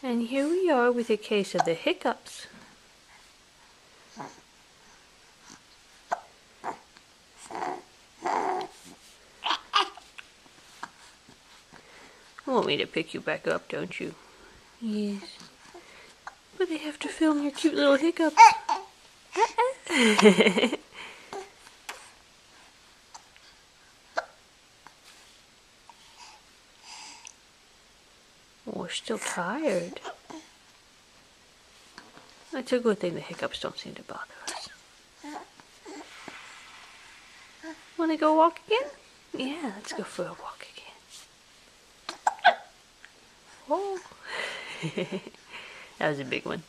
And here we are with a case of the hiccups. Want me to pick you back up, don't you? Yes. But I have to film your cute little hiccups. We're still tired. It's a good thing the hiccups don't seem to bother us. Want to go walk again? Yeah, let's go for a walk again. Oh, that was a big one.